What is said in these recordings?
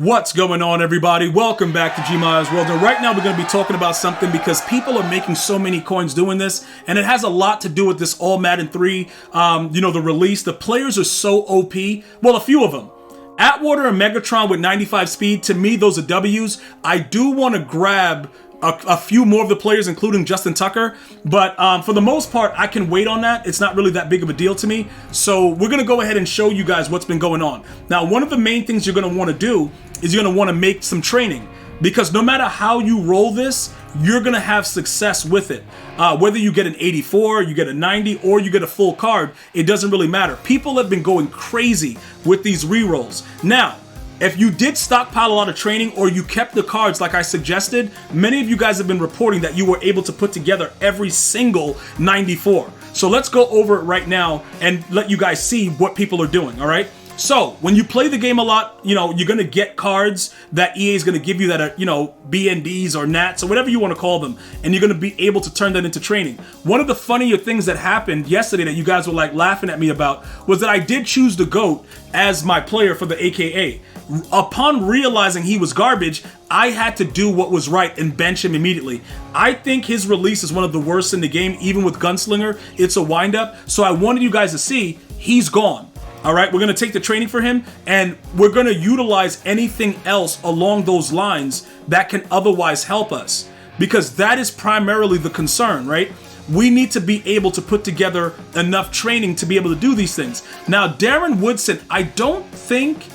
What's going on, everybody? Welcome back to GmiasWorld. And right now we're going to be talking about something because people are making so many coins doing this, and it has a lot to do with this all Madden 3, the release. The players are so OP. Well, a few of them. Atwater and Megatron with 95 speed, to me, those are W's. I do want to grab a few more of the players, including Justin Tucker, but for the most part, I can wait on that. It's not really that big of a deal to me. So we're going to go ahead and show you guys what's been going on. Now, one of the main things you're going to want to do is you're going to want to make some training, because no matter how you roll this, you're going to have success with it. Whether you get an 84, you get a 90, or you get a full card, it doesn't really matter. People have been going crazy with these rerolls. Now, if you did stockpile a lot of training or you kept the cards like I suggested, many of you guys have been reporting that you were able to put together every single 94. So let's go over it right now and let you guys see what people are doing, all right? So when you play the game a lot, you're going to get cards that EA is going to give you that are, BNDs or NATs or whatever you want to call them, and you're going to be able to turn that into training. One of the funnier things that happened yesterday that you guys were like laughing at me about was that I did choose the GOAT as my player for the AKA. Upon realizing he was garbage, I had to do what was right and bench him immediately. I think his release is one of the worst in the game, even with Gunslinger. It's a wind-up. So I wanted you guys to see he's gone. All right, we're going to take the training for him, and we're going to utilize anything else along those lines that can otherwise help us, because that is primarily the concern, right? We need to be able to put together enough training to be able to do these things. Now, Darren Woodson, I don't think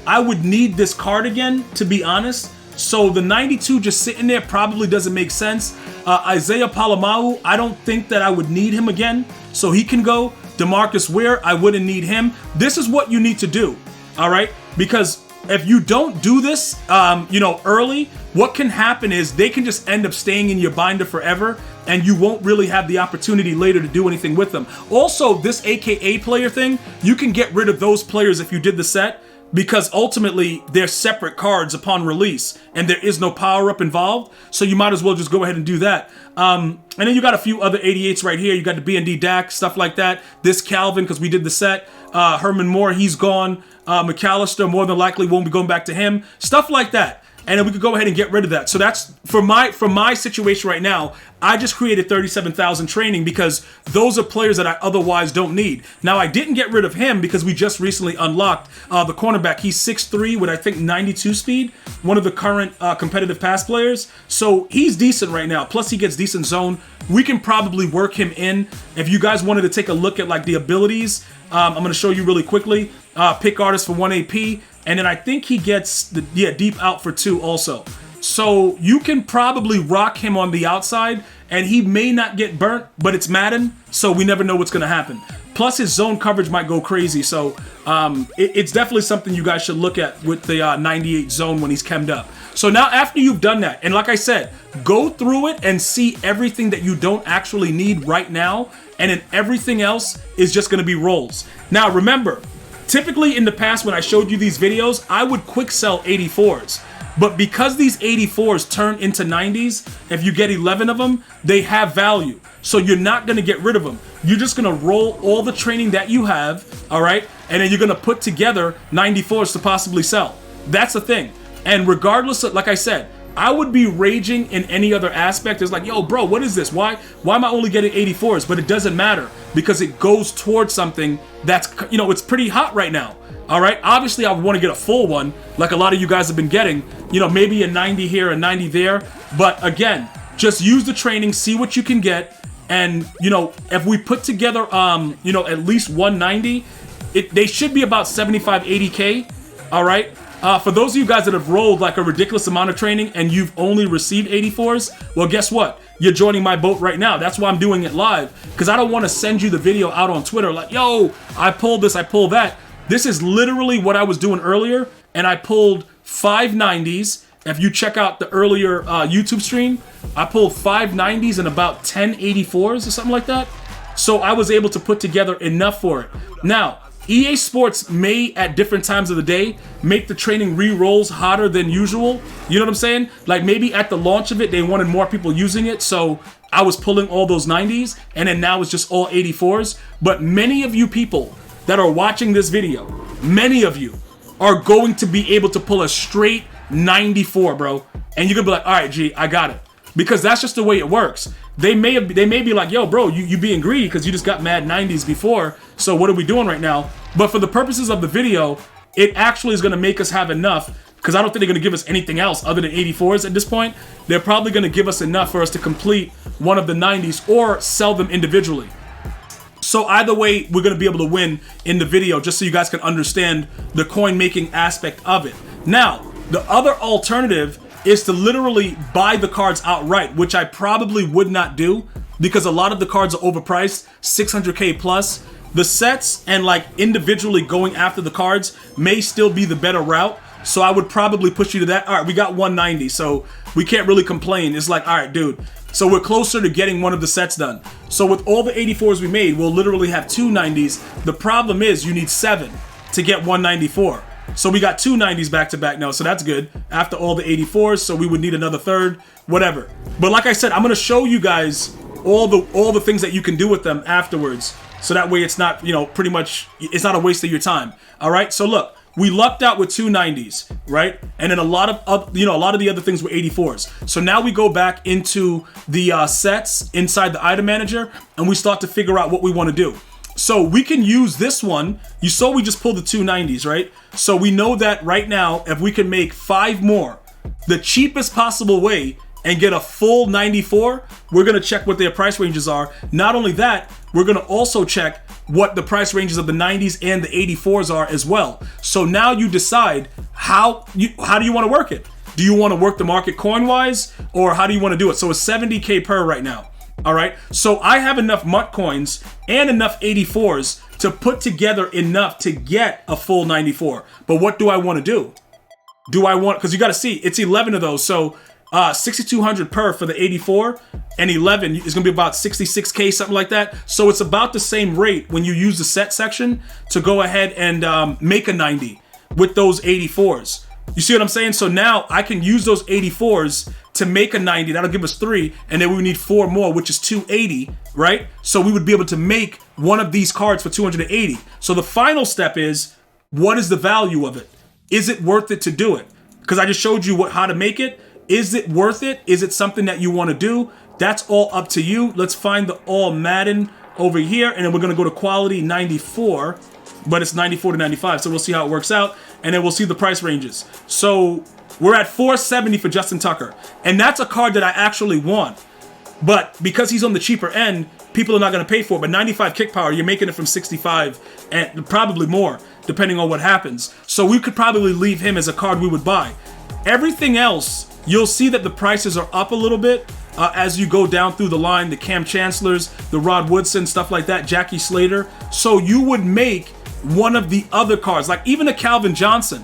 I would need this card again, to be honest. So the 92 just sitting there probably doesn't make sense. Isaiah Palomau, I don't think that I would need him again, so he can go. DeMarcus Ware, I wouldn't need him. This is what you need to do, all right? Because if you don't do this, early, what can happen is they can just end up staying in your binder forever, and you won't really have the opportunity later to do anything with them. Also, this AKA player thing, you can get rid of those players if you did the set, because ultimately they're separate cards upon release and there is no power-up involved, so you might as well just go ahead and do that. And then you got a few other 88s right here. You got the BND DAC, stuff like that. This Calvin, because we did the set. Herman Moore, he's gone. McAllister, more than likely won't be going back to him. Stuff like that. And then we could go ahead and get rid of that. So that's, for my situation right now, I just created 37,000 training because those are players that I otherwise don't need. Now, I didn't get rid of him because we just recently unlocked the cornerback. He's 6'3" with, I think, 92 speed, one of the current competitive pass players. So he's decent right now. Plus, he gets decent zone. We can probably work him in. If you guys wanted to take a look at, like, the abilities, I'm going to show you really quickly. Pick artist for 1 AP. And then I think he gets deep out for 2 also. So you can probably rock him on the outside, and he may not get burnt, but it's Madden, so we never know what's going to happen. Plus, his zone coverage might go crazy, so it's definitely something you guys should look at with the 98 zone when he's chemmed up. So now, after you've done that, and like I said, go through it and see everything that you don't actually need right now, and then everything else is just going to be rolls. Now, remember, typically in the past when I showed you these videos, I would quick sell 84s. But because these 84s turn into 90s, if you get 11 of them, they have value. So you're not going to get rid of them. You're just going to roll all the training that you have, all right? And then you're going to put together 94s to possibly sell. That's the thing. And regardless of, like I said, I would be raging in any other aspect. It's like, yo, bro, what is this? Why am I only getting 84s? But it doesn't matter because it goes towards something that's, it's pretty hot right now. All right. Obviously, I would want to get a full one like a lot of you guys have been getting, maybe a 90 here, a 90 there. But again, just use the training, see what you can get. And, if we put together, at least 190, they should be about 75, 80K. All right. For those of you guys that have rolled like a ridiculous amount of training and you've only received 84s, well, guess what? You're joining my boat right now. That's why I'm doing it live, because I don't want to send you the video out on Twitter like, yo, I pulled this, I pulled that. This is literally what I was doing earlier, and I pulled 5 90s. If you check out the earlier YouTube stream, I pulled 5 90s and about 10 84s or something like that. So I was able to put together enough for it. Now, EA Sports may, at different times of the day, make the training re-rolls hotter than usual. You know what I'm saying? Like maybe at the launch of it, they wanted more people using it, so I was pulling all those 90s, and then now it's just all 84s. But many of you people that are watching this video, many of you, are going to be able to pull a straight 94, bro. And you're gonna be like, all right, G, I got it. Because that's just the way it works. They may be like, yo, bro, you being greedy because you just got mad 90s before. So what are we doing right now? But for the purposes of the video, it actually is gonna make us have enough, because I don't think they're gonna give us anything else other than 84s at this point. They're probably gonna give us enough for us to complete one of the 90s or sell them individually. So either way, we're gonna be able to win in the video, just so you guys can understand the coin making aspect of it. Now, the other alternative is to literally buy the cards outright, which I probably would not do because a lot of the cards are overpriced, 600K plus. The sets and like individually going after the cards may still be the better route. So I would probably push you to that. All right, we got 190, so we can't really complain. It's like, all right, dude. So we're closer to getting one of the sets done. So with all the 84s we made, we'll literally have 2 90s. The problem is you need 7 to get 194. So we got 2 90s back to back now, so that's good. After all the 84s, so we would need another third, whatever. But like I said, I'm gonna show you guys all the things that you can do with them afterwards. So that way it's not, pretty much, it's not a waste of your time. All right, so look. We lucked out with 2 90s, right? And then a lot of the other things were 84s. So now we go back into the sets inside the item manager, and we start to figure out what we want to do. So we can use this one. You saw we just pulled the 2 90s, right? So we know that right now, if we can make 5 more, the cheapest possible way, and get a full 94, we're gonna check what their price ranges are. Not only that, we're gonna also check what the price ranges of the 90s and the 84s are as well. So now you decide how do you want to work it? Do you want to work the market coin wise, or how do you want to do it? So it's 70K per right now. All right. So I have enough MUT coins and enough 84s to put together enough to get a full 94. But what do I want to do? Because you got to see, it's 11 of those. So 6,200 per for the 84, and 11 is gonna be about 66K, something like that. So it's about the same rate when you use the set section to go ahead and make a 90 with those 84s. You see what I'm saying? So now I can use those 84s to make a 90. That'll give us 3, and then we need 4 more, which is 280, right? So we would be able to make one of these cards for 280. So the final step is, what is the value of it? Is it worth it to do it? Because I just showed you how to make it. Is it worth it? Is it something that you want to do? That's all up to you. Let's find the all Madden over here, and then we're going to go to quality 94, but it's 94 to 95, so we'll see how it works out, and then we'll see the price ranges. So we're at 470 for Justin Tucker, and that's a card that I actually want, but because he's on the cheaper end, people are not going to pay for it. But 95 kick power, you're making it from 65 and probably more, depending on what happens. So we could probably leave him as a card we would buy. Everything else, you'll see that the prices are up a little bit as you go down through the line. The Cam Chancellors, the Rod Woodson, stuff like that, Jackie Slater. So you would make one of the other cards, like even a Calvin Johnson,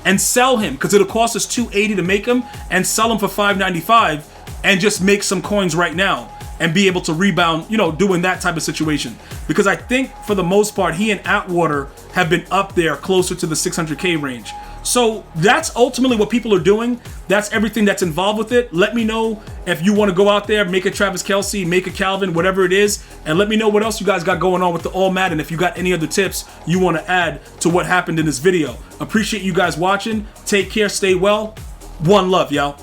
and sell him, because it'll cost us 280 to make him, and sell him for 595, and just make some coins right now and be able to rebound, doing that type of situation. Because I think for the most part, he and Atwater have been up there closer to the 600K range. So that's ultimately what people are doing. That's everything that's involved with it. Let me know if you want to go out there, make a Travis Kelce, make a Calvin, whatever it is, and let me know what else you guys got going on with the All Madden. If you got any other tips you want to add to what happened in this video. Appreciate you guys watching. Take care, stay well. One love, y'all.